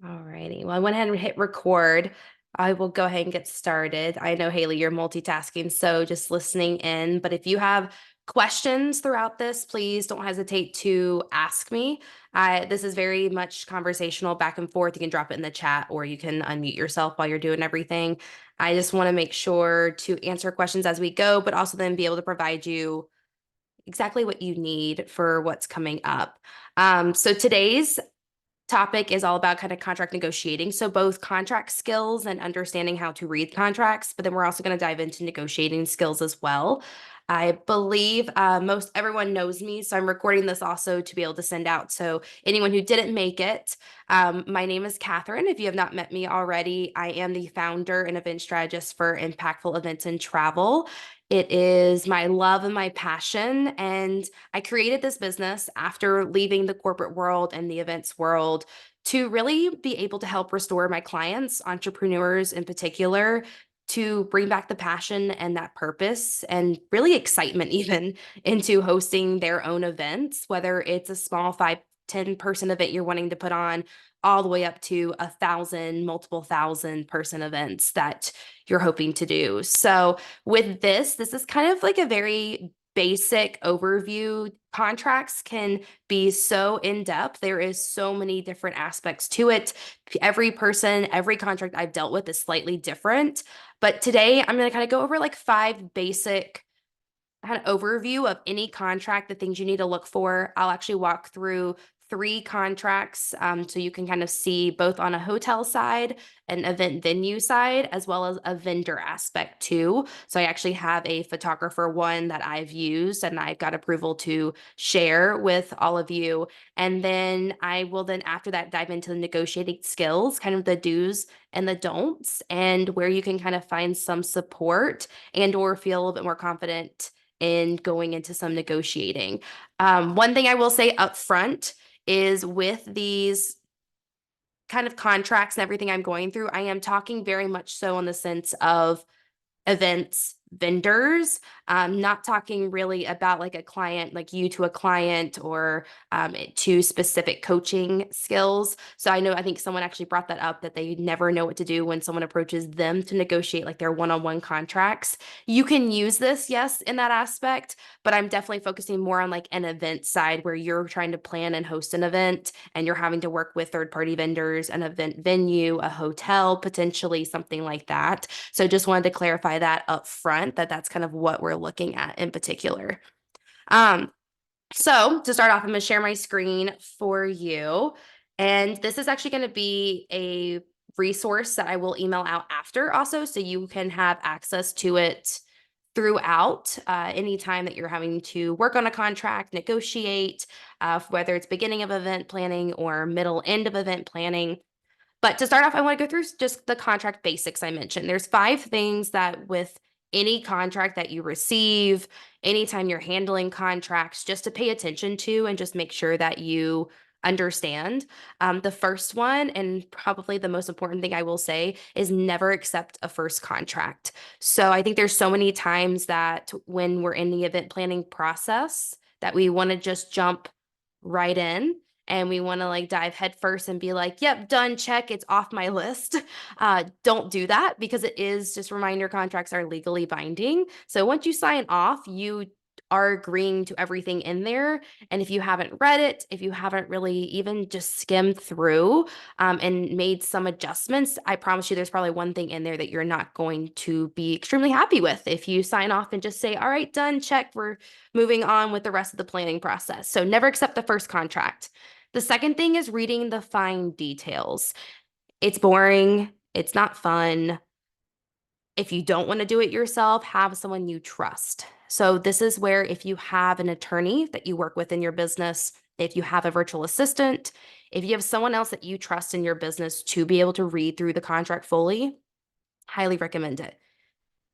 Alrighty. Well, I went ahead and hit record. I will go ahead and get started. I know, Haley, you're multitasking, so just listening in. But if you have questions throughout this, please don't hesitate to ask me. This is very much conversational back and forth. You can drop it in the chat or you can unmute yourself while you're doing everything. I just want to make sure to answer questions as we go, but also then be able to provide you exactly what you need for what's coming up. So today's topic is all about kind of contract negotiating. So both contract skills and understanding how to read contracts, but then we're also going to dive into negotiating skills as well. I believe most everyone knows me, so I'm recording this also to be able to send out. So anyone who didn't make it, my name is Catherine. If you have not met me already, I am the founder and event strategist for Impactful Events and Travel. It is my love and my passion, and I created this business after leaving the corporate world and the events world to really be able to help restore my clients, entrepreneurs in particular, to bring back the passion and that purpose and really excitement even into hosting their own events, whether it's a small 5-10 person event you're wanting to put on, all the way up to 1,000, multiple thousand person events that you're hoping to do. So with this is kind of like a very basic overview. Contracts can be so in depth. There is so many different aspects to it. Every person, every contract I've dealt with is slightly different. But today I'm going to kind of go over like 5 basic kind of overview of any contract, the things you need to look for. I'll actually walk through 3 contracts so you can kind of see both on a hotel side, an event venue side, as well as a vendor aspect too. So I actually have a photographer one that I've used and I've got approval to share with all of you. And then I will then after that dive into the negotiating skills, kind of the do's and the don'ts, and where you can kind of find some support and or feel a little bit more confident in going into some negotiating. One thing I will say up front is with these kind of contracts and everything I'm going through, I am talking very much so in the sense of events vendors, not talking really about like a client, like you to a client or to specific coaching skills. So I think someone actually brought that up that they never know what to do when someone approaches them to negotiate like their one-on-one contracts. You can use this, yes, in that aspect, but I'm definitely focusing more on like an event side where you're trying to plan and host an event and you're having to work with third-party vendors, an event venue, a hotel, potentially something like that. So just wanted to clarify that up front, that that's kind of what we're looking at in particular. So to start off, I'm going to share my screen for you. And this is actually going to be a resource that I will email out after also, so you can have access to it throughout anytime that you're having to work on a contract, negotiate, whether it's beginning of event planning or middle end of event planning. But to start off, I want to go through just the contract basics I mentioned. There's 5 things that with any contract that you receive, anytime you're handling contracts, just to pay attention to and just make sure that you understand. The first one, and probably the most important thing I will say, is never accept a first contract. So I think there's so many times that when we're in the event planning process that we want to just jump right in and we want to like dive headfirst and be like, yep, done, check, it's off my list. Don't do that because it is just reminder contracts are legally binding. So once you sign off, you are agreeing to everything in there. And if you haven't read it, if you haven't really even just skimmed through and made some adjustments, I promise you there's probably one thing in there that you're not going to be extremely happy with if you sign off and just say, all right, done, check, we're moving on with the rest of the planning process. So never accept the first contract. The second thing is reading the fine details. It's boring. It's not fun. If you don't want to do it yourself, have someone you trust. So this is where if you have an attorney that you work with in your business, if you have a virtual assistant, if you have someone else that you trust in your business to be able to read through the contract fully, highly recommend it.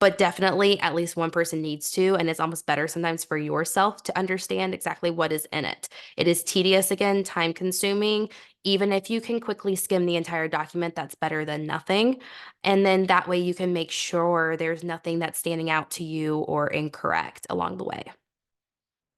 But definitely at least one person needs to, and it's almost better sometimes for yourself to understand exactly what is in it. It is tedious, again, time consuming. Even if you can quickly skim the entire document, that's better than nothing. And then that way you can make sure there's nothing that's standing out to you or incorrect along the way.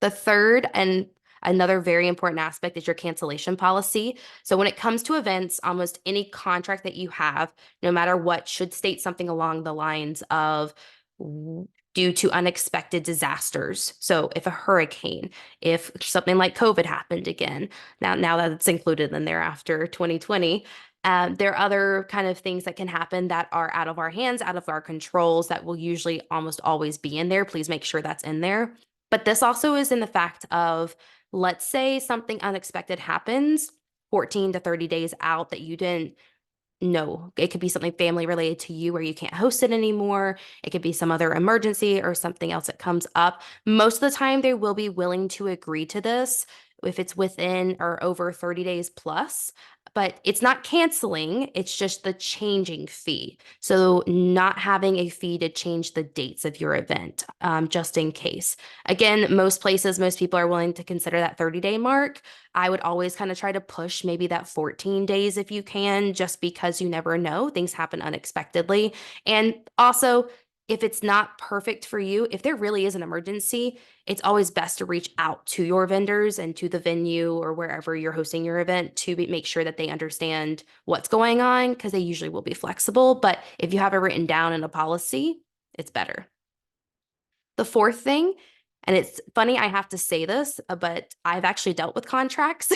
The third and Another very important aspect is your cancellation policy. So when it comes to events, almost any contract that you have, no matter what, should state something along the lines of due to unexpected disasters. So if a hurricane, if something like COVID happened again, now that it's included in there after 2020, there are other kind of things that can happen that are out of our hands, out of our controls, that will usually almost always be in there. Please make sure that's in there. But this also is in the fact of, let's say something unexpected happens 14 to 30 days out that you didn't know. It could be something family related to you where you can't host it anymore. It could be some other emergency or something else that comes up. Most of the time, they will be willing to agree to this if it's within or over 30 days plus. But it's not canceling, it's just the changing fee. So, not having a fee to change the dates of your event, just in case. Again, most places, most people are willing to consider that 30-day mark. I would always kind of try to push maybe that 14 days if you can, just because you never know. Things happen unexpectedly. And also, if it's not perfect for you, if there really is an emergency, it's always best to reach out to your vendors and to the venue or wherever you're hosting your event to make sure that they understand what's going on, because they usually will be flexible. But if you have it written down in a policy, it's better. The fourth thing, and it's funny I have to say this, but I've actually dealt with contracts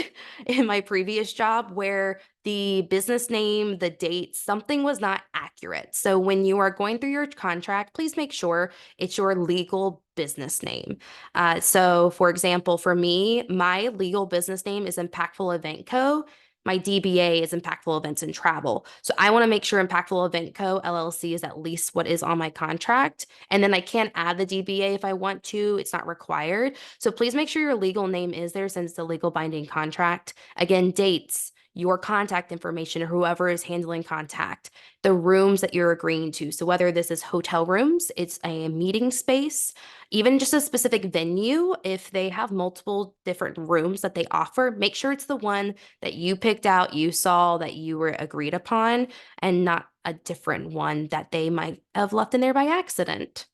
in my previous job where the business name, the date, something was not accurate. So when you are going through your contract, please make sure it's your legal business name. So for example, for me, my legal business name is Impactful Event Co. My DBA is Impactful Events and Travel. So I want to make sure Impactful Event Co. LLC is at least what is on my contract. And then I can add the DBA if I want to. It's not required. So please make sure your legal name is there since it's a legal binding contract. Again, dates, your contact information, or whoever is handling contact, the rooms that you're agreeing to. So whether this is hotel rooms, it's a meeting space, even just a specific venue, if they have multiple different rooms that they offer, make sure it's the one that you picked out, you saw, that you were agreed upon, and not a different one that they might have left in there by accident.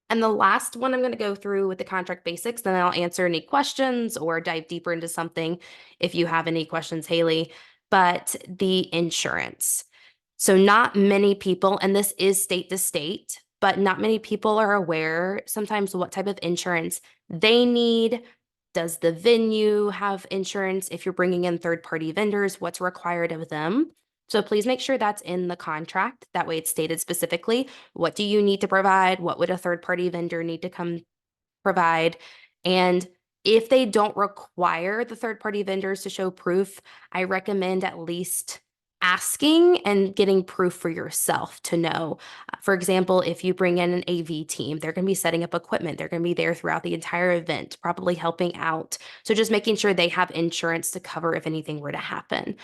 And the last one I'm going to go through with the contract basics, then I'll answer any questions or dive deeper into something if you have any questions, Haley. But the insurance. So, not many people, and this is state to state, but not many people are aware sometimes what type of insurance they need. Does the venue have insurance? If you're bringing in third-party vendors, what's required of them? So please make sure that's in the contract. That way it's stated specifically. What do you need to provide? What would a third-party vendor need to come provide? And if they don't require the third-party vendors to show proof, I recommend at least asking and getting proof for yourself to know. For example, if you bring in an AV team, they're going to be setting up equipment. They're going to be there throughout the entire event, probably helping out. So just making sure they have insurance to cover if anything were to happen.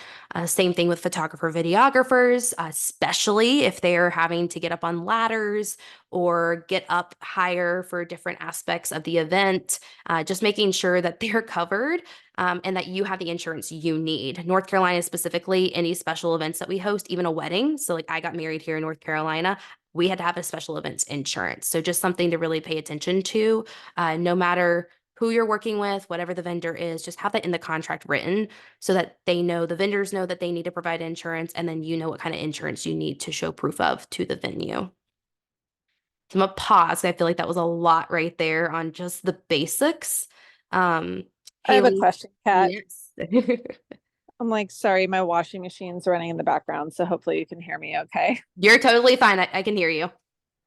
Same thing with photographer, videographers, especially if they're having to get up on ladders or get up higher for different aspects of the event, just making sure that they're covered and that you have the insurance you need. North Carolina specifically, any special events that we host, even a wedding. So like I got married here in North Carolina, we had to have a special events insurance. So just something to really pay attention to, no matter who you're working with, whatever the vendor is, just have that in the contract written so that they know, the vendors know that they need to provide insurance, and then you know what kind of insurance you need to show proof of to the venue. So I'm gonna pause. I feel like that was a lot right there on just the basics. I have a Haley, question, Kat. yes. I'm like, sorry, my washing machine's running in the background, so hopefully you can hear me okay. You're totally fine. I can hear you.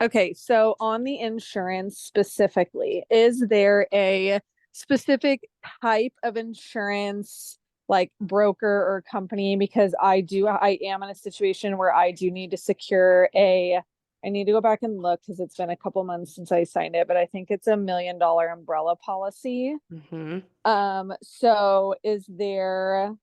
Okay, so on the insurance specifically, is there a specific type of insurance, like broker or company? Because I am in a situation where I do need to secure I need to go back and look because it's been a couple months since I signed it, but I think it's $1 million umbrella policy. Hmm. So is there,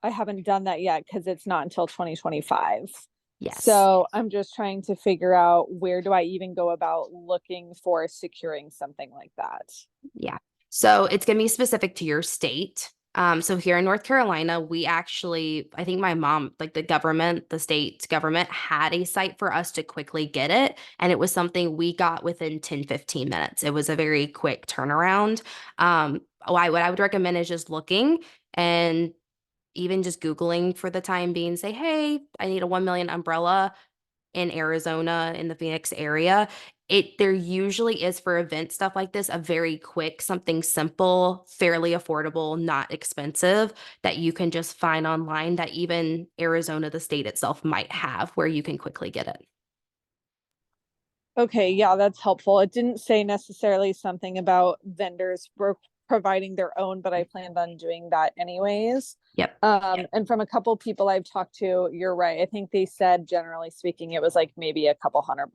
I haven't done that yet because it's not until 2025. Yes. So I'm just trying to figure out where do I even go about looking for securing something like that. Yeah. So it's going to be specific to your state. So here in North Carolina, we actually, I think my mom, like the government, the state government had a site for us to quickly get it. And it was something we got within 10, 15 minutes. It was a very quick turnaround. What I would recommend is just looking and even just Googling for the time being, say, hey, I need a 1 million umbrella in Arizona in the Phoenix area. There usually is for event stuff like this a very quick, something simple, fairly affordable, not expensive that you can just find online that even Arizona, the state itself, might have where you can quickly get it. Okay, yeah, that's helpful. It didn't say necessarily something about vendors providing their own, but I planned on doing that anyways. Yep. And from a couple people I've talked to, you're right. I think they said, generally speaking, it was like maybe a couple $100.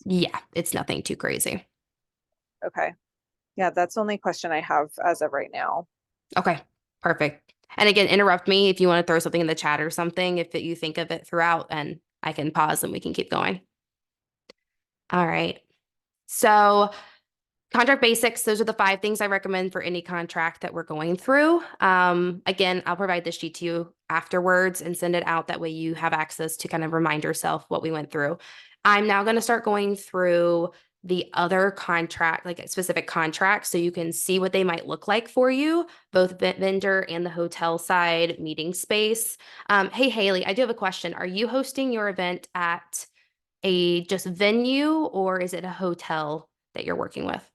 Yeah, it's nothing too crazy. Okay. Yeah, that's the only question I have as of right now. Okay, perfect. And again, interrupt me if you want to throw something in the chat or something, if you think of it throughout, and I can pause and we can keep going. All right. So contract basics, those are the 5 things I recommend for any contract that we're going through. Again, I'll provide this sheet to you afterwards and send it out. That way you have access to kind of remind yourself what we went through. I'm now going to start going through the other contract, like specific contracts, so you can see what they might look like for you, both vendor and the hotel side meeting space. Hey, Haley, I do have a question. Are you hosting your event at a just venue, or is it a hotel that you're working with?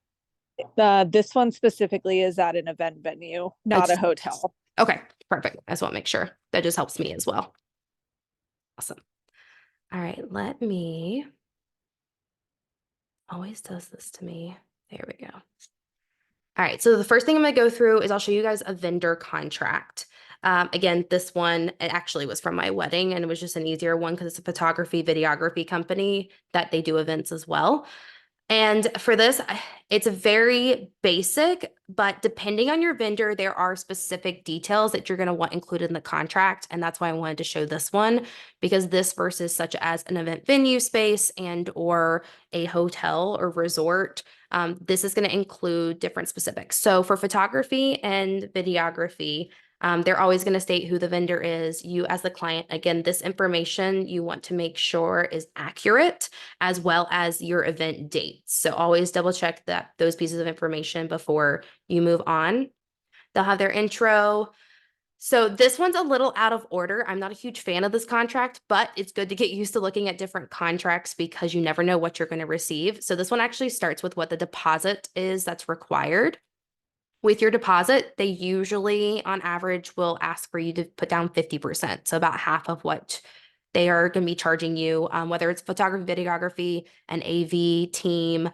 This one specifically is at an event venue, not a It's hotel. okay, perfect. I just want to make sure. That just helps me as well. Awesome. All right, let me. Always does this to me. There we go. All right, so the first thing I'm going to go through is I'll show you guys a vendor contract. Again, this one, it actually was from my wedding, and it was just an easier one because it's a photography, videography company that they do events as well. And for this, it's a very basic, but depending on your vendor, there are specific details that you're going to want included in the contract. And that's why I wanted to show this one, because this versus such as an event venue space and or a hotel or resort, this is going to include different specifics. So for photography and videography, they're always going to state who the vendor is. You as the client, again, this information you want to make sure is accurate, as well as your event dates. So always double check that those pieces of information before you move on. They'll have their intro. So this one's a little out of order. I'm not a huge fan of this contract, but it's good to get used to looking at different contracts because you never know what you're going to receive. So this one actually starts with what the deposit is that's required. With your deposit, they usually, on average, will ask for you to put down 50%. So about half of what they are going to be charging you, whether it's photography, videography, an AV team,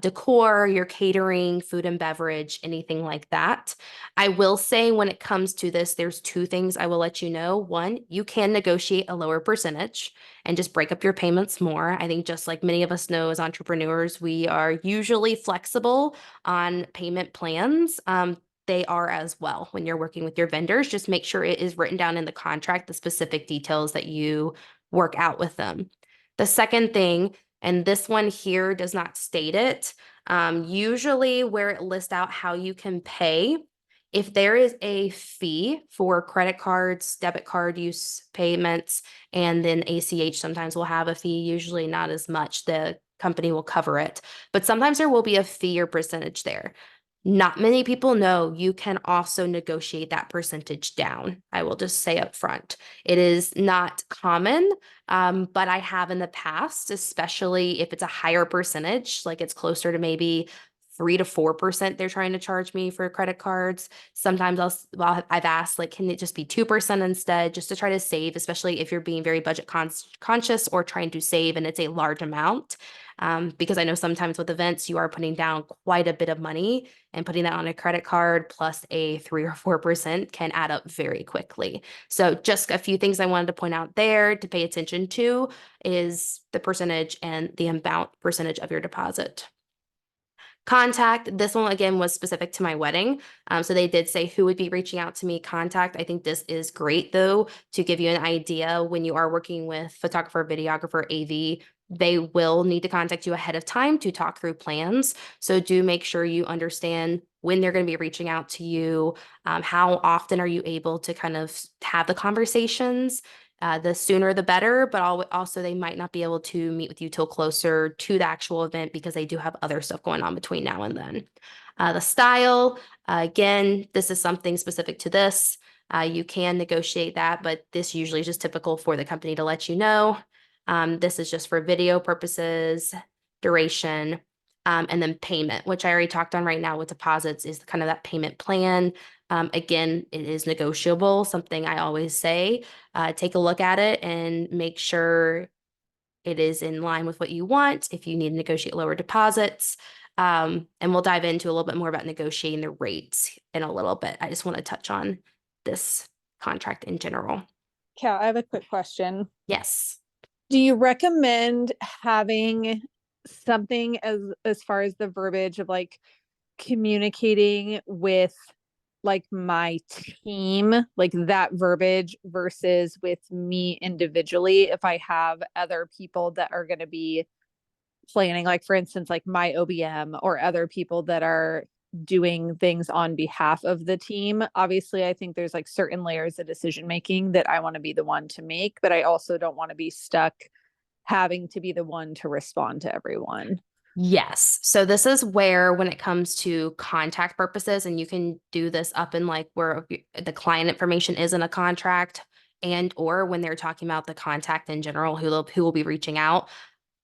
decor, your catering, food and beverage, anything like that. I will say when it comes to this, there's 2 things I will let you know. One, you can negotiate a lower percentage and just break up your payments more. I think just like many of us know as entrepreneurs, we are usually flexible on payment plans. They are as well when you're working with your vendors. Just make sure it is written down in the contract, the specific details that you work out with them. The second thing, and this one here does not state it, usually where it lists out how you can pay, if there is a fee for credit cards, debit card use payments, and then ACH sometimes will have a fee, usually not as much. The company will cover it, but sometimes there will be a fee or percentage there. Not many people know you can also negotiate that percentage down. I will just say up front. It is not common, but I have in the past, especially if it's a higher percentage, like it's closer to maybe 3 to 4% they're trying to charge me for credit cards. Sometimes I've asked, like, can it just be 2% instead, just to try to save, especially if you're being very budget conscious or trying to save and it's a large amount. Because I know sometimes with events, you are putting down quite a bit of money, and putting that on a credit card plus a 3 or 4% can add up very quickly. So just a few things I wanted to point out there to pay attention to is the percentage and the amount percentage of your deposit. Contact, this one again was specific to my wedding. So they did say who would be reaching out to me. Contact. I think this is great though, to give you an idea when you are working with photographer, videographer, AV, they will need to contact you ahead of time to talk through plans. So do make sure you understand when they're going to be reaching out to you. How often are you able to kind of have the conversations? The sooner the better, but also they might not be able to meet with you till closer to the actual event because they do have other stuff going on between now and then. The style, again, this is something specific to this. You can negotiate that, but this usually is just typical for the company to let you know. This is just for video purposes, duration, and then payment, which I already talked on right now with deposits is kind of that payment plan. Again, it is negotiable, something I always say. Take a look at it and make sure it is in line with what you want. If you need to negotiate lower deposits, and we'll dive into a little bit more about negotiating the rates in a little bit. I just want to touch on this contract in general. Kat, I have a quick question. Yes. Do you recommend having something as far as the verbiage of like communicating with like my team, like that verbiage versus with me individually if I have other people that are going to be planning, like for instance, like my OBM or other people that are doing things on behalf of the team? Obviously, I think there's like certain layers of decision making that I want to be the one to make, but I also don't want to be stuck having to be the one to respond to everyone. Yes. So this is where, when it comes to contact purposes, and you can do this up in like where the client information is in a contract, and or when they're talking about the contact in general, who will be reaching out,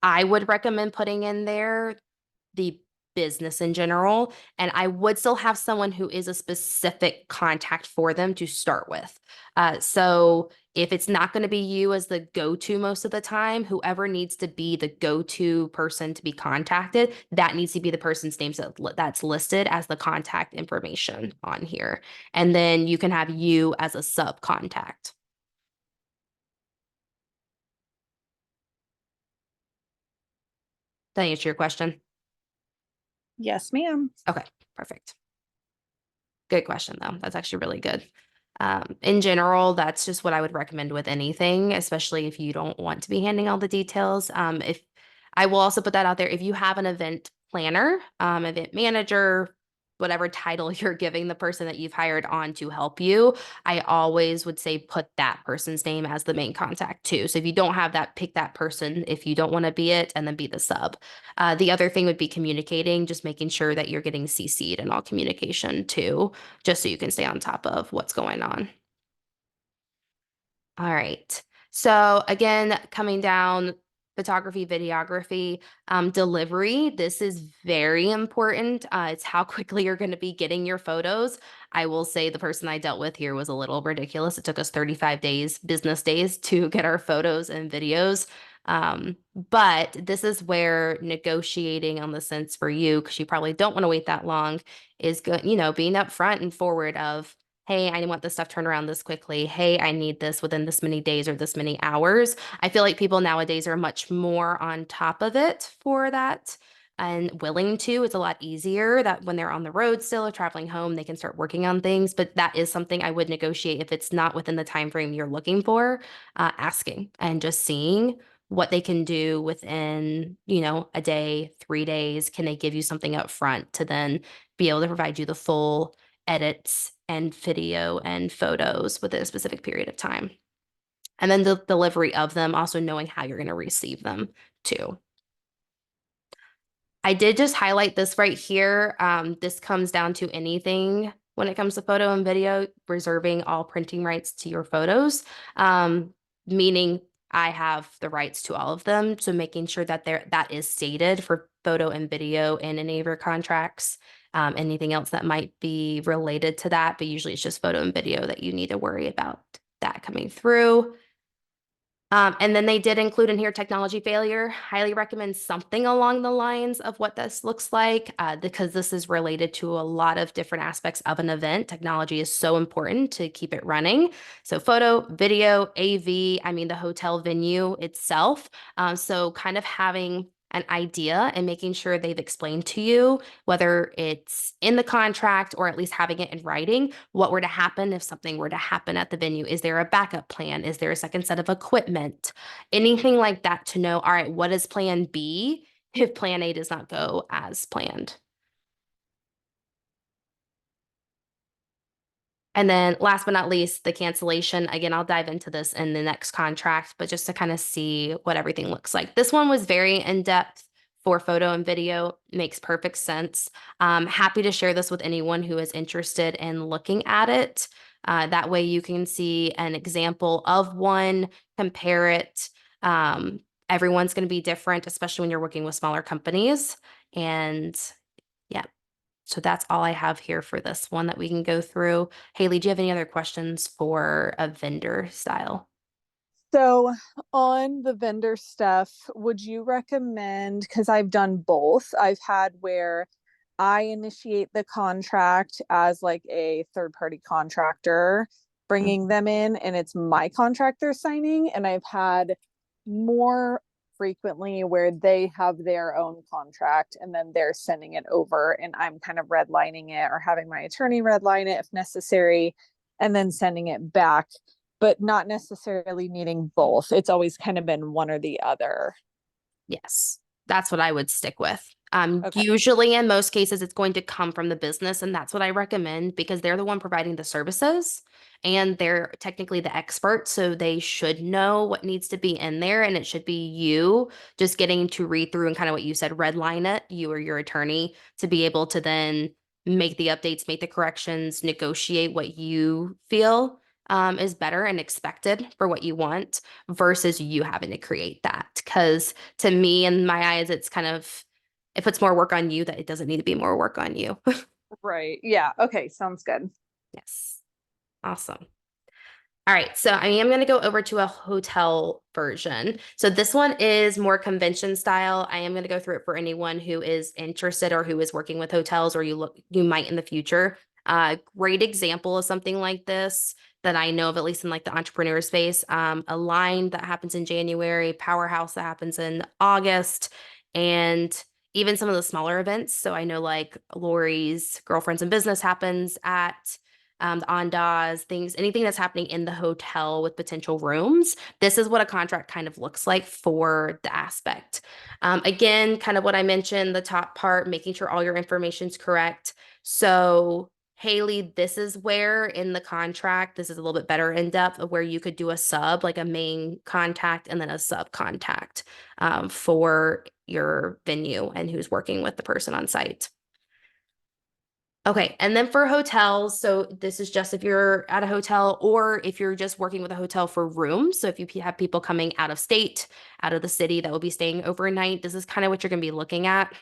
I would recommend putting in there the business in general. And I would still have someone who is a specific contact for them to start with. So if it's not going to be you as the go-to most of the time, whoever needs to be the go-to person to be contacted, that needs to be the person's name that's listed as the contact information on here. And then you can have you as a sub contact. Did I answer your question? Yes, ma'am. Okay, perfect. Good question, though. That's actually really good. In general, that's just what I would recommend with anything, especially if you don't want to be handling all the details. If I will also put that out there, if you have an event planner, event manager, whatever title you're giving the person that you've hired on to help you, I always would say put that person's name as the main contact too. So if you don't have that, pick that person if you don't want to be it, and then be the sub. The other thing would be communicating, just making sure that you're getting CC'd in all communication too, just so you can stay on top of what's going on. All right. So again, coming down, photography, videography, delivery. This is very important. It's how quickly you're going to be getting your photos. I will say the person I dealt with here was a little ridiculous. It took us 35 days, business days, to get our photos and videos. But this is where negotiating on the sense for you, because you probably don't want to wait that long, is good, being upfront and forward of, hey, I want this stuff turned around this quickly. Hey, I need this within this many days or this many hours. I feel like people nowadays are much more on top of it for that and willing to. It's a lot easier that when they're on the road still or traveling home, they can start working on things. But that is something I would negotiate if it's not within the time frame you're looking for, asking and just seeing what they can do within, a day, 3 days. Can they give you something up front to then be able to provide you the full edits and video and photos within a specific period of time? And then the delivery of them, also knowing how you're going to receive them too. I did just highlight this right here. This comes down to anything when it comes to photo and video, reserving all printing rights to your photos, meaning I have the rights to all of them. So making sure that that is stated for photo and video in any of your contracts. Anything else that might be related to that, but usually it's just photo and video that you need to worry about that coming through. And then they did include in here technology failure. Highly recommend something along the lines of what this looks like, because this is related to a lot of different aspects of an event. Technology is so important to keep it running. So photo, video, AV, the hotel venue itself. So kind of having an idea and making sure they've explained to you, whether it's in the contract or at least having it in writing, what were to happen if something were to happen at the venue. Is there a backup plan? Is there a second set of equipment? Anything like that to know, all right, what is plan B if plan A does not go as planned? And then last but not least, the cancellation. Again, I'll dive into this in the next contract, but just to kind of see what everything looks like. This one was very in-depth for photo and video. Makes perfect sense. Happy to share this with anyone who is interested in looking at it. That way you can see an example of one, compare it. Everyone's going to be different, especially when you're working with smaller companies. And yeah. So that's all I have here for this one that we can go through. Haley, do you have any other questions for a vendor style? So on the vendor stuff, would you recommend, because I've done both, I've had where I initiate the contract as like a third party contractor, bringing them in, and it's my contract they're signing. And I've had more frequently where they have their own contract and then they're sending it over, and I'm kind of redlining it or having my attorney redline it if necessary, and then sending it back, but not necessarily needing both. It's always kind of been one or the other. Yes, that's what I would stick with. Okay. Usually in most cases, it's going to come from the business, and that's what I recommend because they're the one providing the services and they're technically the expert. So they should know what needs to be in there, and it should be you just getting to read through and kind of what you said, redline it, you or your attorney, to be able to then make the updates, make the corrections, negotiate what you feel is better and expected for what you want versus you having to create that. Because to me, in my eyes, it's kind of, it puts more work on you that it doesn't need to be more work on you. Right. Yeah. Okay. Sounds good. Yes. Awesome. All right, so I am going to go over to a hotel version. So this one is more convention style. I am going to go through it for anyone who is interested or who is working with hotels or you might in the future. Great example of something like this that I know of, at least in like the entrepreneur space. A line that happens in January, Powerhouse that happens in August, and even some of the smaller events. So I know like Lori's Girlfriends in Business happens at the Andaz, things, anything that's happening in the hotel with potential rooms. This is what a contract kind of looks like for the aspect. Again, kind of what I mentioned, the top part, making sure all your information's correct. So Haley, this is where in the contract, this is a little bit better in depth of where you could do a sub, like a main contact and then a sub contact for your venue and who's working with the person on site. Okay, and then for hotels, so this is just if you're at a hotel or if you're just working with a hotel for rooms. So if you have people coming out of state, out of the city that will be staying overnight, this is kind of what you're going to be looking at.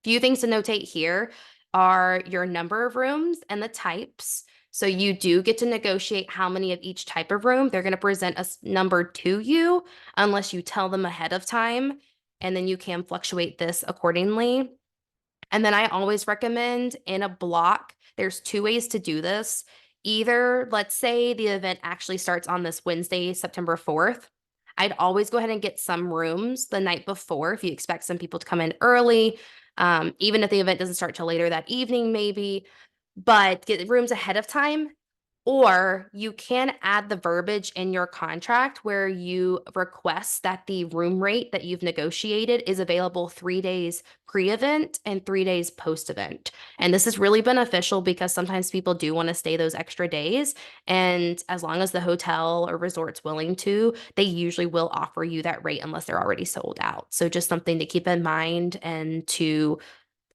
Few things to notate here are your number of rooms and the types. So you do get to negotiate how many of each type of room. They're going to present a number to you unless you tell them ahead of time, and then you can fluctuate this accordingly. And then I always recommend in a block, there's two ways to do this. Either, let's say the event actually starts on this Wednesday, September 4th. I'd always go ahead and get some rooms the night before if you expect some people to come in early, even if the event doesn't start till later that evening, maybe, but get rooms ahead of time. Or you can add the verbiage in your contract where you request that the room rate that you've negotiated is available 3 days pre-event and 3 days post-event. And this is really beneficial because sometimes people do want to stay those extra days. And as long as the hotel or resort's willing to, they usually will offer you that rate unless they're already sold out. So just something to keep in mind and to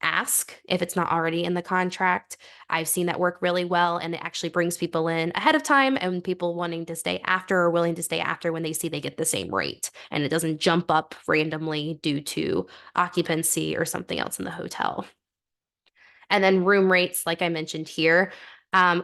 ask if it's not already in the contract. I've seen that work really well, and it actually brings people in ahead of time and people wanting to stay after or willing to stay after when they see they get the same rate and it doesn't jump up randomly due to occupancy or something else in the hotel. And then room rates, like I mentioned here,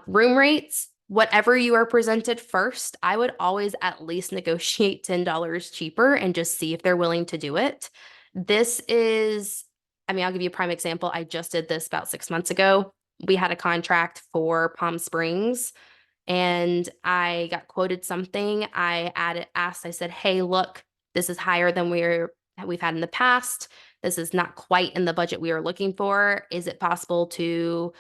room rates, whatever you are presented first, I would always at least negotiate $10 cheaper and just see if they're willing to do it. This is, I mean, I'll give you a prime example. I just did this about 6 months ago. We had a contract for Palm Springs and I got quoted something. I asked, I said, hey, look, this is higher than we're we've had in the past. This is not quite in the budget we are looking for. Is it possible to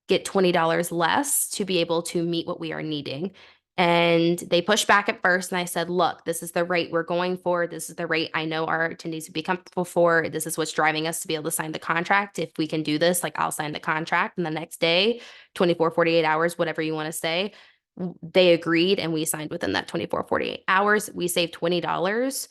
get $20 less to be able to meet what we are needing? And they pushed back at first, and I said, look, this is the rate we're going for. This is the rate I know our attendees would be comfortable for. This is what's driving us to be able to sign the contract. If we can do this, like, I'll sign the contract. And the next day, 24, 48 hours, whatever you want to say, they agreed, and we signed within that 24, 48 hours. We saved $20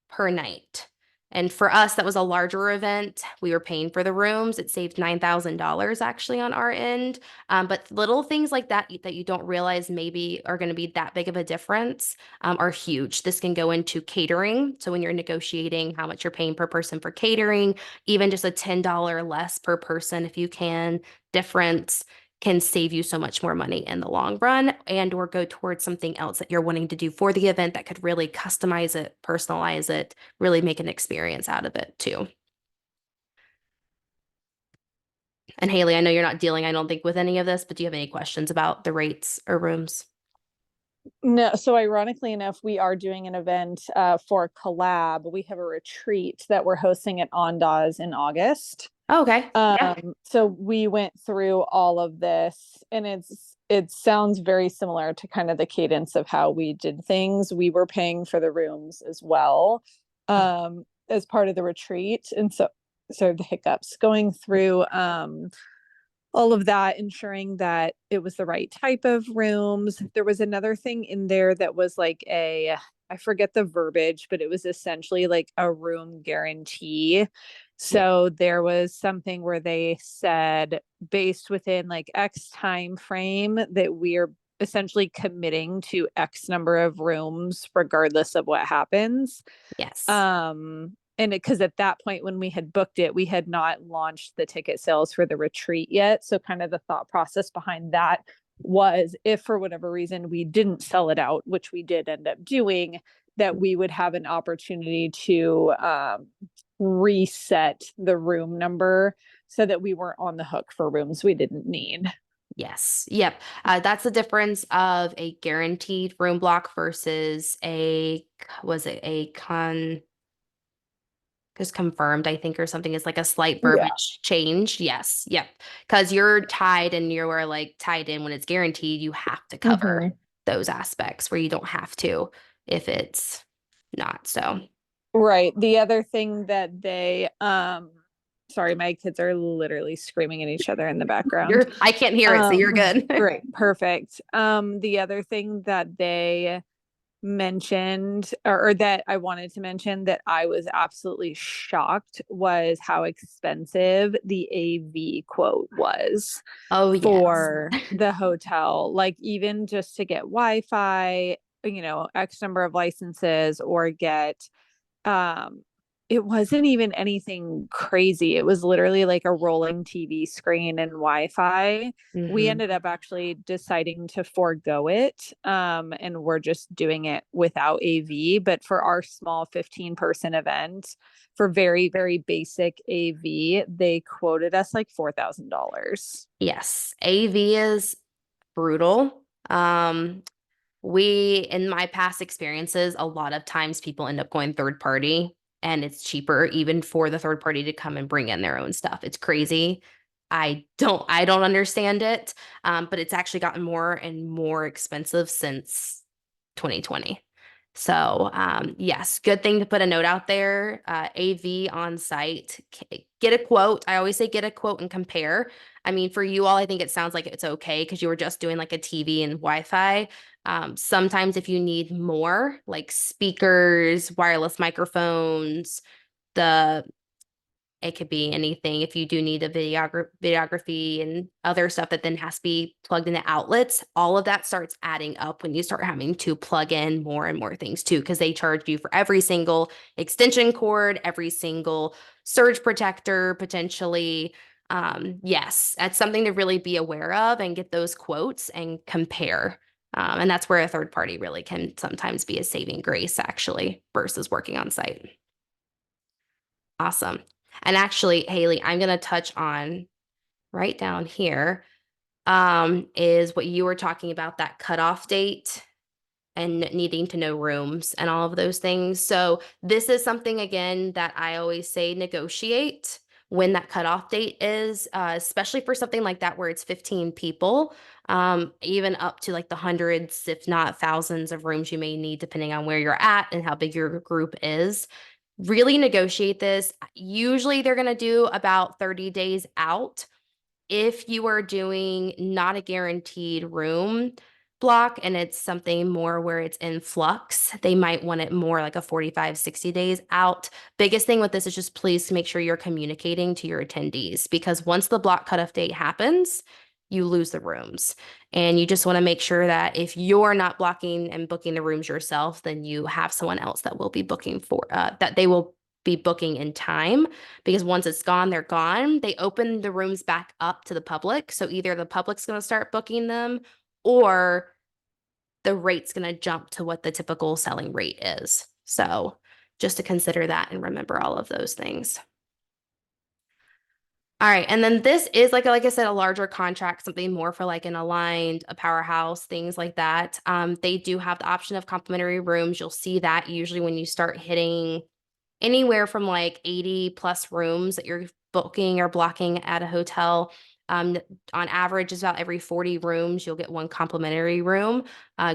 per night. And for us, that was a larger event. We were paying for the rooms. It saved $9,000 actually on our end. But little things like that that you don't realize maybe are going to be that big of a difference are huge. This can go into catering. So when you're negotiating how much you're paying per person for catering, even just a $10 less per person, if you can, difference can save you so much more money in the long run, and or go towards something else that you're wanting to do for the event that could really customize it, personalize it, really make an experience out of it too. And Haley, I know you're not dealing, I don't think, with any of this, but do you have any questions about the rates or rooms? No, so ironically enough, we are doing an event for collab. We have a retreat that we're hosting at Ondas in August. Oh, okay. Yeah. So we went through all of this, and it sounds very similar to kind of the cadence of how we did things. We were paying for the rooms as well, as part of the retreat. And so the hiccups going through all of that, ensuring that it was the right type of rooms. There was another thing in there that was like I forget the verbiage, but it was essentially like a room guarantee. Yeah. So there was something where they said, based within like X time frame, that we're essentially committing to X number of rooms regardless of what happens. Yes. And because at that point when we had booked it, we had not launched the ticket sales for the retreat yet. So kind of the thought process behind that was, if for whatever reason we didn't sell it out, which we did end up doing, that we would have an opportunity to reset the room number so that we weren't on the hook for rooms we didn't need. Yes. Yep. That's the difference of a guaranteed room block versus was it a just confirmed, I think, or something, is like a slight Yeah. verbiage change. Yes. Yep. Because you're tied and you're like tied in when it's guaranteed, you have to cover Mm-hmm. those aspects where you don't have to if it's not. So Right. The other thing that they sorry, my kids are literally screaming at each other in the background. I can't hear it, so you're good. Great, perfect. The other thing that they mentioned, or that I wanted to mention, that I was absolutely shocked, was how expensive the AV quote was Oh, yes. for the hotel. Like, even just to get Wi-Fi, X number of licenses, or get um it wasn't even anything crazy. It was literally like a rolling TV screen and Wi-Fi. We Hmm. ended up actually deciding to forego it, and we're just doing it without AV. But for our small 15-person event, for very, very basic AV, they quoted us like $4,000. Yes. AV is brutal. In my past experiences, a lot of times people end up going third party, and it's cheaper even for the third party to come and bring in their own stuff. It's crazy. I don't understand it. But it's actually gotten more and more expensive since 2020. So, yes, good thing to put a note out there. AV on site, get a quote. I always say get a quote and compare. I mean, for you all, I think it sounds like it's okay because you were just doing like a TV and Wi-Fi. Sometimes if you need more, like speakers, wireless microphones, the it could be anything. If you do need a videography and other stuff that then has to be plugged into outlets, all of that starts adding up when you start having to plug in more and more things too, because they charge you for every single extension cord, every single surge protector, potentially. Yes, that's something to really be aware of and get those quotes and compare. And that's where a third party really can sometimes be a saving grace, actually, versus working on site. Awesome. And actually, Haley, I'm going to touch on right down here, is what you were talking about, that cutoff date. and needing to know rooms and all of those things. So this is something again that I always say negotiate when that cutoff date is, especially for something like that where it's 15 people, even up to like the hundreds, if not thousands of rooms you may need, depending on where you're at and how big your group is. Really negotiate this. Usually they're going to do about 30 days out. If you are doing not a guaranteed room block and it's something more where it's in flux, they might want it more like a 45, 60 days out. Biggest thing with this is just please make sure you're communicating to your attendees, because once the block cutoff date happens, you lose the rooms. And you just want to make sure that if you're not blocking and booking the rooms yourself, then you have someone else that will be booking for that they will be booking in time, because once it's gone, they're gone. They open the rooms back up to the public. So either the public's going to start booking them or the rate's going to jump to what the typical selling rate is. So just to consider that and remember all of those things. All right. And then this is like I said, a larger contract, something more for like an aligned, a powerhouse, things like that. They do have the option of complimentary rooms. You'll see that usually when you start hitting anywhere from like 80 plus rooms that you're booking or blocking at a hotel. On average, is about every 40 rooms, you'll get one complimentary room.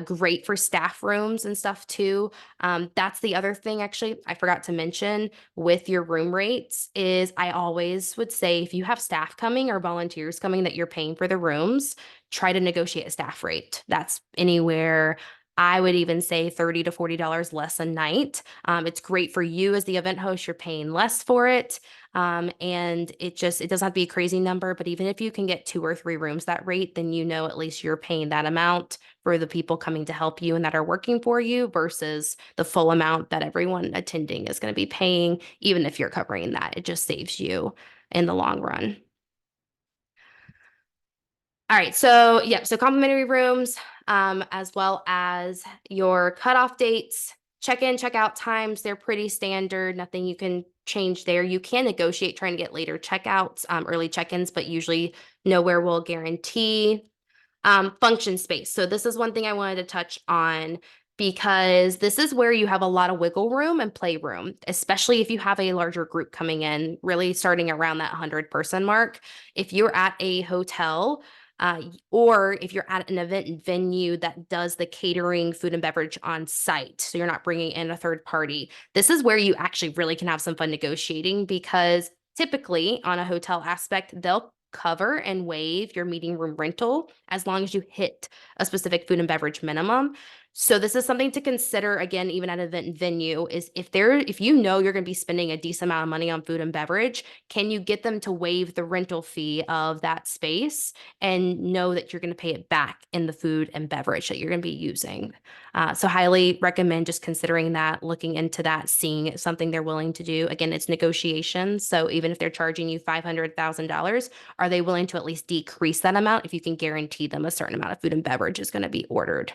Great for staff rooms and stuff too. That's the other thing, actually, I forgot to mention with your room rates is I always would say if you have staff coming or volunteers coming that you're paying for the rooms, try to negotiate a staff rate. That's anywhere, I would even say $30 to $40 less a night. It's great for you as the event host. You're paying less for it. And it doesn't have to be a crazy number, but even if you can get 2 or 3 rooms that rate, then you know at least you're paying that amount for the people coming to help you and that are working for you versus the full amount that everyone attending is going to be paying, even if you're covering that. It just saves you in the long run. All right, so yeah, so complimentary rooms, as well as your cutoff dates, check-in, check-out times, they're pretty standard, nothing you can change there. You can negotiate trying to get later checkouts, early check-ins, but usually nowhere will guarantee. Function space. So this is one thing I wanted to touch on because this is where you have a lot of wiggle room and playroom, especially if you have a larger group coming in, really starting around that 100-person mark. If you're at a hotel, or if you're at an event venue that does the catering, food and beverage on site, so you're not bringing in a third party, this is where you actually really can have some fun negotiating, because typically on a hotel aspect, they'll cover and waive your meeting room rental as long as you hit a specific food and beverage minimum. So this is something to consider, again, even at an event venue, is if you know you're going to be spending a decent amount of money on food and beverage, can you get them to waive the rental fee of that space and know that you're going to pay it back in the food and beverage that you're going to be using? So highly recommend just considering that, looking into that, seeing it's something they're willing to do. Again, it's negotiations. So even if they're charging you $500,000, are they willing to at least decrease that amount if you can guarantee them a certain amount of food and beverage is going to be ordered?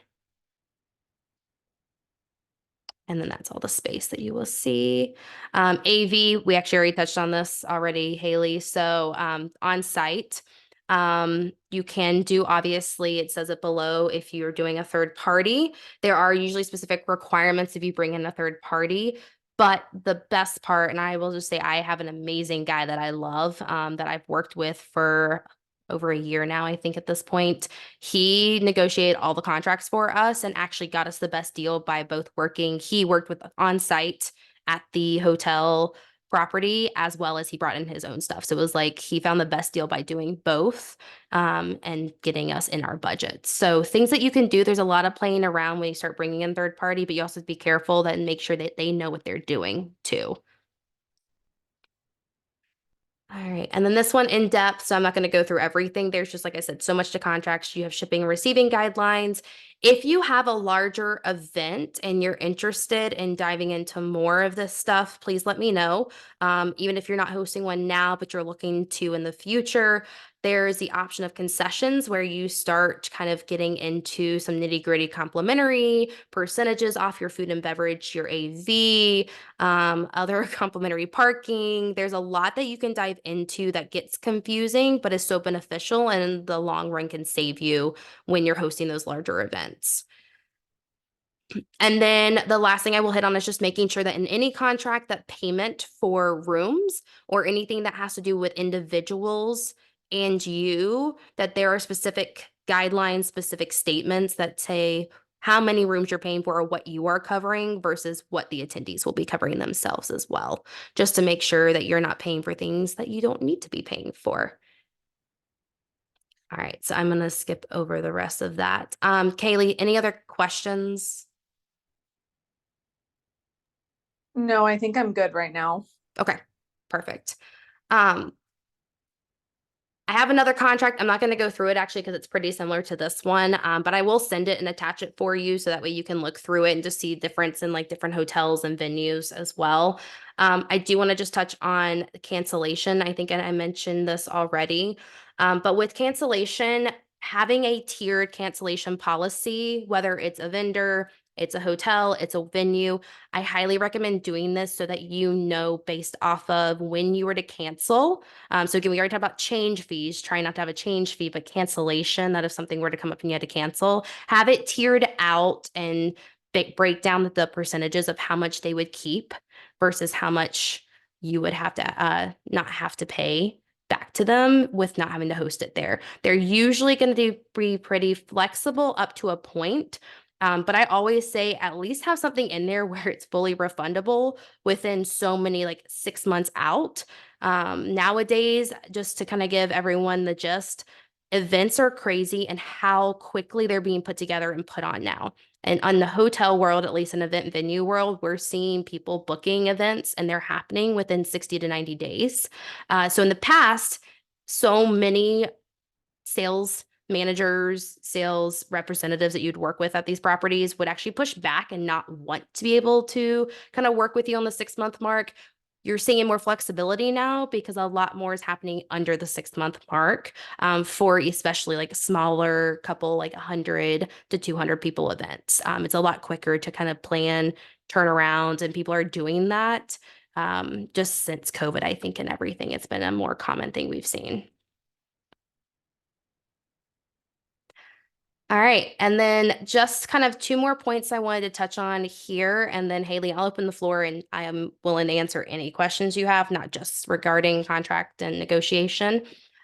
And then that's all the space that you will see. AV, we actually already touched on this already, Haley. So on site, you can do, obviously, it says it below, if you're doing a third party, there are usually specific requirements if you bring in a third party. But the best part, and I will just say I have an amazing guy that I love, that I've worked with for over a year now, I think at this point. He negotiated all the contracts for us and actually got us the best deal by both working. He worked with on site at the hotel property as well as he brought in his own stuff. So it was like he found the best deal by doing both, and getting us in our budget. So things that you can do, there's a lot of playing around when you start bringing in third party, but you also have to be careful that and make sure that they know what they're doing too. All right. And then this one in depth. So I'm not going to go through everything. There's just, like I said, so much to contracts. You have shipping and receiving guidelines. If you have a larger event and you're interested in diving into more of this stuff, please let me know. Even if you're not hosting one now, but you're looking to in the future, there's the option of concessions where you start kind of getting into some nitty gritty complimentary percentages off your food and beverage, your AV, other complimentary parking. There's a lot that you can dive into that gets confusing, but is so beneficial and in the long run can save you when you're hosting those larger events. And then the last thing I will hit on is just making sure that in any contract that payment for rooms or anything that has to do with individuals and you, that there are specific guidelines, specific statements that say how many rooms you're paying for or what you are covering versus what the attendees will be covering themselves as well, just to make sure that you're not paying for things that you don't need to be paying for. All right, so I'm gonna skip over the rest of that. Kaylee, any other questions? No, I think I'm good right now. Okay, perfect. Um, I have another contract. I'm not going to go through it actually because it's pretty similar to this one, but I will send it and attach it for you so that way you can look through it and just see difference in like different hotels and venues as well. I do want to just touch on cancellation. I think I mentioned this already, but with cancellation, having a tiered cancellation policy, whether it's a vendor, it's a hotel, it's a venue, I highly recommend doing this so that you know based off of when you were to cancel. So again, we already talked about change fees, try not to have a change fee, but cancellation, that if something were to come up and you had to cancel, have it tiered out and break down the percentages of how much they would keep versus how much you would have to not have to pay back to them with not having to host it there. They're usually going to be pretty flexible up to a point. But I always say at least have something in there where it's fully refundable within so many like 6 months out. Nowadays, just to kind of give everyone the gist, events are crazy and how quickly they're being put together and put on now. And on the hotel world, at least in event venue world, we're seeing people booking events and they're happening within 60 to 90 days. So in the past, so many sales managers, sales representatives that you'd work with at these properties would actually push back and not want to be able to kind of work with you on the 6 month mark. You're seeing more flexibility now because a lot more is happening under the 6 month mark for especially like smaller couple, like 100 to 200 people events. It's a lot quicker to kind of plan turnarounds, and people are doing that just since COVID, I think, and everything. It's been a more common thing we've seen. All right. And then just kind of two more points I wanted to touch on here. And then Haley, I'll open the floor and I am willing to answer any questions you have, not just regarding contract and negotiation.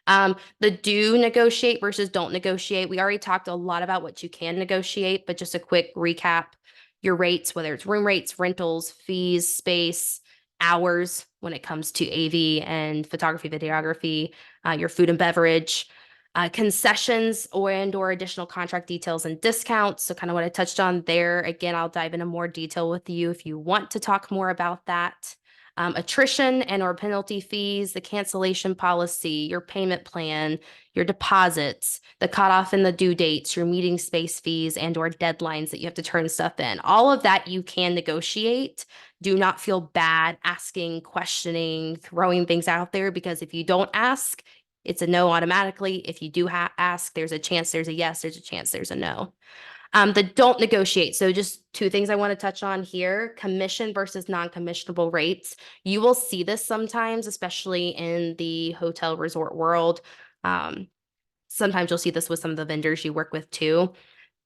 The do negotiate versus don't negotiate. We already talked a lot about what you can negotiate, but just a quick recap. Your rates, whether it's room rates, rentals, fees, space, hours when it comes to AV and photography, videography, your food and beverage, concessions or additional contract details and discounts. So kind of what I touched on there. Again, I'll dive into more detail with you if you want to talk more about that. Attrition and or penalty fees, the cancellation policy, your payment plan, your deposits, the cutoff and the due dates, your meeting space fees and or deadlines that you have to turn stuff in. All of that you can negotiate. Do not feel bad asking, questioning, throwing things out there, because if you don't ask, it's a no automatically. If you do ask, there's a chance there's a yes, there's a chance there's a no. The don't negotiate. So just two things I want to touch on here: commission versus non-commissionable rates. You will see this sometimes, especially in the hotel resort world. Sometimes you'll see this with some of the vendors you work with too.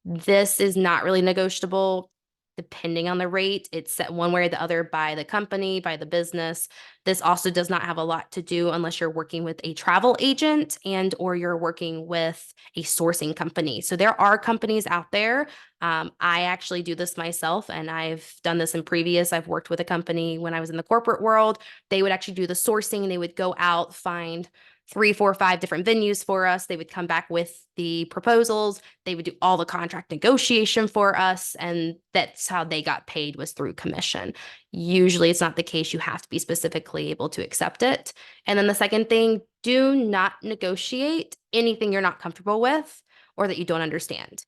This is not really negotiable depending on the rate. It's set one way or the other by the company, by the business. This also does not have a lot to do unless you're working with a travel agent and or you're working with a sourcing company. So there are companies out there. I actually do this myself, and I've done this in previous. I've worked with a company when I was in the corporate world. They would actually do the sourcing. They would go out, find 3, 4, 5 different venues for us. They would come back with the proposals. They would do all the contract negotiation for us. And that's how they got paid, was through commission. Usually it's not the case. You have to be specifically able to accept it. And then the second thing, do not negotiate anything you're not comfortable with or that you don't understand.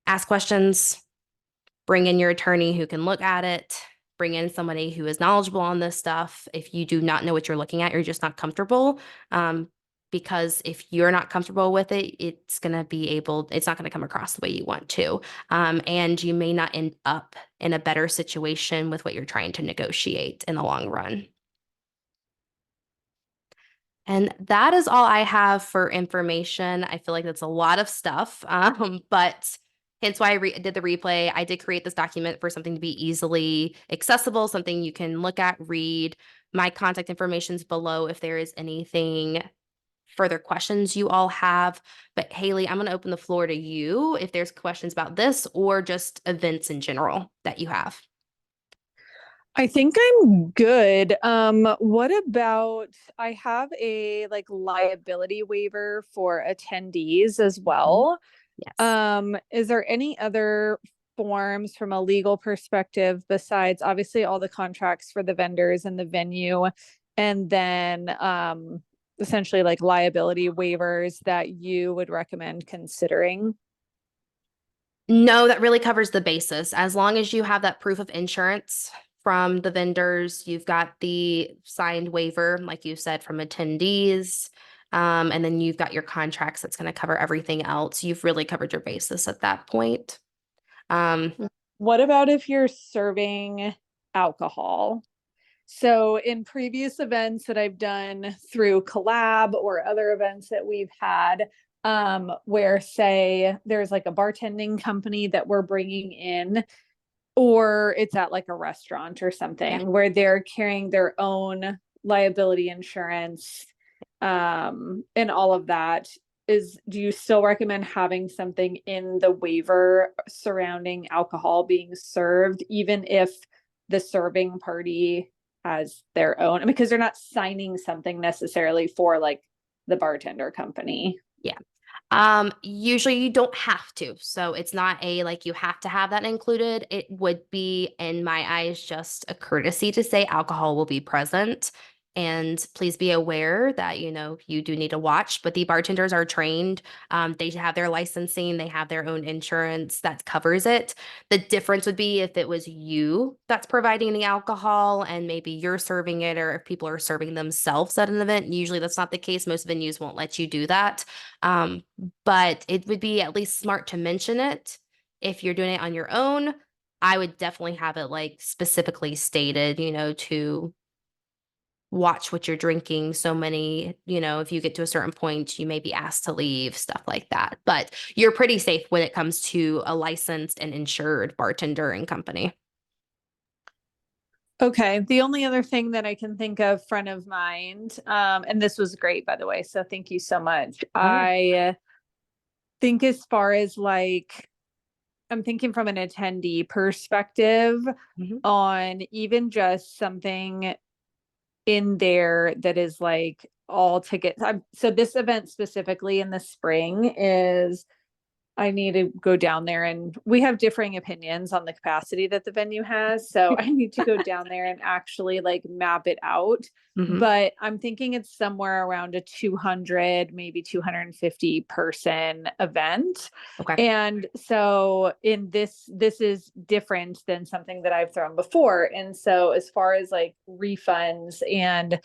Ask questions, bring in your attorney who can look at it, bring in somebody who is knowledgeable on this stuff. If you do not know what you're looking at, you're just not comfortable. Because if you're not comfortable with it, it's not going to come across the way you want to. And you may not end up in a better situation with what you're trying to negotiate in the long run. And that is all I have for information. I feel like that's a lot of stuff, but Hence why I did the replay. I did create this document for something to be easily accessible, something you can look at, read. My contact information is below if there is anything further questions you all have. But Haley, I'm going to open the floor to you if there's questions about this or just events in general that you have. I think I'm good. What about I have a like liability waiver for attendees as Mhm. well. Yes. Is there any other forms from a legal perspective besides obviously all the contracts for the vendors and the venue, and then essentially like liability waivers that you would recommend considering? No, that really covers the basis. As long as you have that proof of insurance from the vendors, you've got the signed waiver, like you said, from attendees, and then you've got your contracts that's going to cover everything else. You've really covered your basis at that point. Um, What about if you're serving alcohol? So in previous events that I've done through collab or other events that we've had, where say there's like a bartending company that we're bringing in, or it's at like a restaurant or yeah. something where they're carrying their own liability insurance, and all of that. Do you still recommend having something in the waiver surrounding alcohol being served, even if the serving party has their own? I mean, because they're not signing something necessarily for like the bartender company. Yeah. Usually you don't have to. So it's not a like you have to have that included. It would be, in my eyes, just a courtesy to say alcohol will be present. And please be aware that, you do need to watch, but the bartenders are trained. They have their licensing, they have their own insurance that covers it. The difference would be if it was you that's providing the alcohol and maybe you're serving it, or if people are serving themselves at an event. Usually that's not the case. Most venues won't let you do that. Um, but it would be at least smart to mention it. If you're doing it on your own, I would definitely have it like specifically stated, to watch what you're drinking. So many, if you get to a certain point, you may be asked to leave, stuff like that. But you're pretty safe when it comes to a licensed and insured bartender and company. Okay. The only other thing that I can think of front of mind, and this was great, by the way, so thank you so much. Oh, yeah. I think as far as like, I'm thinking from an attendee perspective Mhm. on even just something in there that is like all tickets. So this event specifically in the spring is I need to go down there, and we have differing opinions on the capacity that the venue has. So I need to go down there and actually like map it out. Mhm. But I'm thinking it's somewhere around a 200, maybe 250 person event. Okay. And so in this is different than something that I've thrown before. And so as far as like refunds and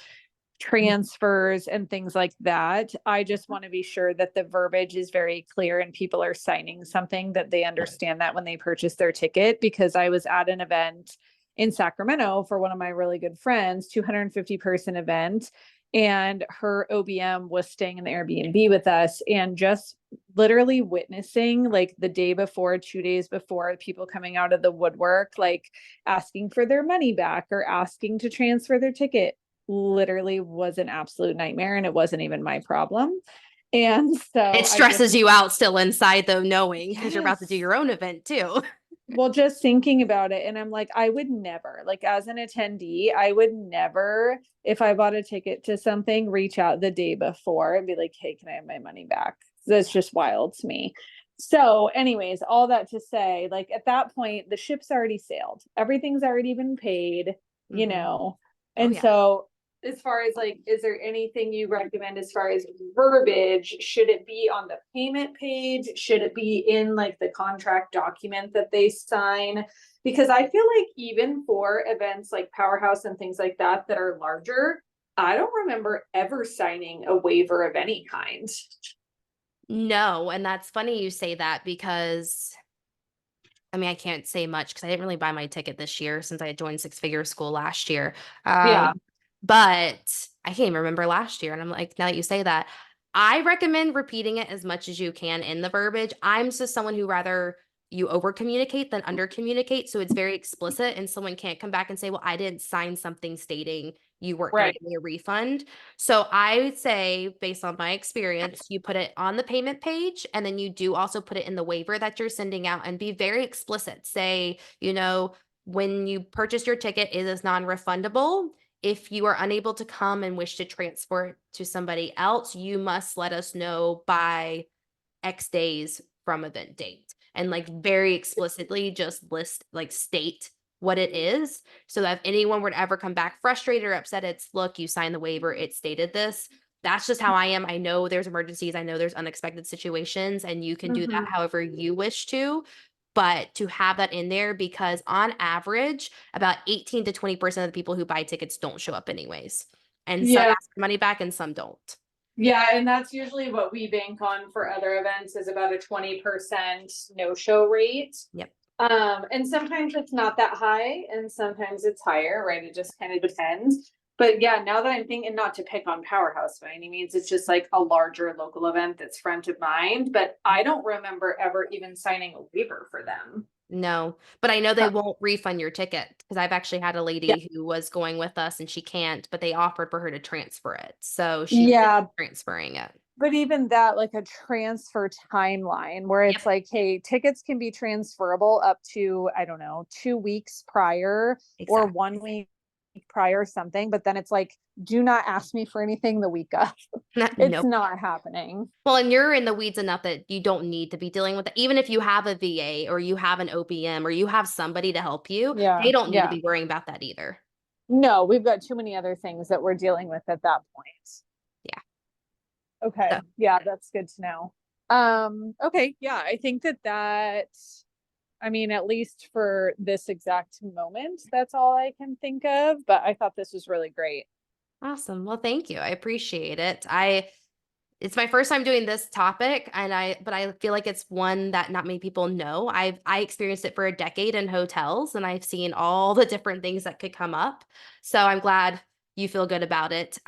transfers and things like that, I just want to be sure that the verbiage is very clear and people are signing something that they understand that when they purchase their ticket. Because I was at an event in Sacramento for one of my really good friends, 250 person event, and her OBM was staying in the Airbnb with us, and just literally witnessing like the day before, 2 days before, people coming out of the woodwork, like asking for their money back or asking to transfer their ticket, literally was an absolute nightmare, and it wasn't even my problem. And It so I just, stresses you out still inside, though, knowing because you're about to do yes, your own event too. well, just thinking about it, and I'm like, I would never, like, as an attendee, I would never, if I bought a ticket to something, reach out the day before and be like, hey, can I have my money back? That's just wild to me. So, anyways, all that to say, like, at that point, the ship's already sailed, everything's already been paid, you Hmm. know. Oh, And yeah. so, as far as like, is there anything you recommend as far as verbiage? Should it be on the payment page? Should it be in like the contract document that they sign? Because I feel like even for events like Powerhouse and things like that that are larger, I don't remember ever signing a waiver of any kind. No, and that's funny you say that because I mean, I can't say much because I didn't really buy my ticket this year since I had joined Six Figure School last year. Yeah. But I can't even remember last year. And I'm like, now that you say that, I recommend repeating it as much as you can in the verbiage. I'm just someone who rather you over communicate than under communicate. So it's very explicit and someone can't come back and say, well, I didn't sign something stating you weren't going to Right. give me a refund. So I would say, based on my experience, you put it on the payment page and then you do also put it in the waiver that you're sending out and be very explicit. Say, when you purchase your ticket, it is non-refundable. If you are unable to come and wish to transfer it to somebody else, you must let us know by X days from event date. And like very explicitly just state what it is so that if anyone were to ever come back frustrated or upset, it's look, you signed the waiver, it stated this. That's just how I am. I know there's emergencies, I know there's unexpected situations, and you can do that however you wish to. But to have that in there, because on average, about 18 to 20% of the people who buy tickets don't show up anyways. And some Yeah. ask for money back and some don't. Yeah, and that's usually what we bank on for other events is about a 20% no-show rate. Yep. And sometimes it's not that high and sometimes it's higher, right? It just kind of depends. But yeah, now that I'm thinking, not to pick on Powerhouse by any means, it's just like a larger local event that's front of mind. But I don't remember ever even signing a waiver for them. No, but I know they Uh, won't refund your ticket because I've actually had a Yeah. lady who was going with us and she can't, but they offered for her to transfer it. So she's Yeah, transferring it. but even that, like a transfer timeline where it's Yep, like, hey, tickets can be transferable up to, I don't know, 2 weeks prior or exactly. 1 week prior or something. But then it's like, do not ask me for anything the week of. It's Nope. not happening. Well, and you're in the weeds enough that you don't need to be dealing with it. Even if you have a VA or you have an OPM or you have somebody to help you, Yeah. they don't need to Yeah. be worrying about that either. No, we've got too many other things that we're dealing with at that point. Yeah. So Okay. Yeah, that's good to know. Okay. Yeah, I think that I mean, at least for this exact moment, that's all I can think of. But I thought this was really great. awesome. Well, thank you. I appreciate it. It's my first time doing this topic but I feel like it's one that not many people know. I experienced it for a decade in hotels and I've seen all the different things that could come up. So I'm glad you feel good about it.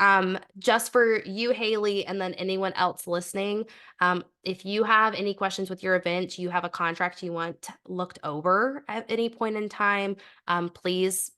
Just for you, Haley, and then anyone else listening, if you have any questions with your event, you have a contract you want looked over at any point in time, please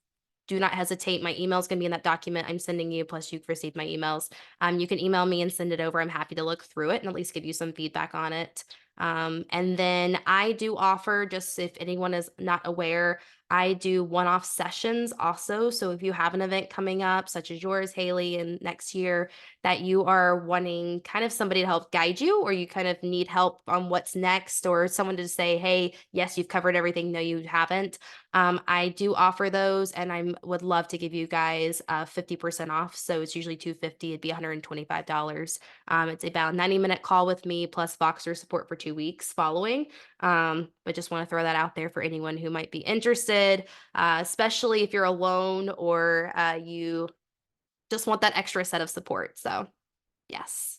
do not hesitate. My email is going to be in that document I'm sending you. Plus, you've received my emails. You can email me and send it over. I'm happy to look through it and at least give you some feedback on it. And then I do offer, just if anyone is not aware, I do one-off sessions also. So if you have an event coming up, such as yours, Haley, and next year, that you are wanting kind of somebody to help guide you, or you kind of need help on what's next, or someone to say, hey, yes, you've covered everything. No, you haven't. I do offer those, and I would love to give you guys 50% off. So it's usually $250. It'd be $125. It's about a 90-minute call with me plus Voxer support for 2 weeks following. But just want to throw that out there for anyone who might be interested, especially if you're alone or you just want that extra set of support. So yes.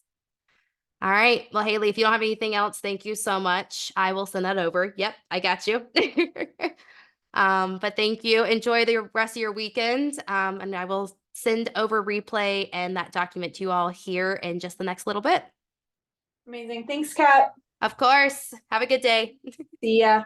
All right. Well, Haley, if you don't have anything else, thank you so much. I will send that over. Yep, I got you. But thank you. Enjoy the rest of your weekend. And I will send over replay and that document to you all here in just the next little bit. Amazing. Thanks, Kat. Of course. Have a good day. See ya.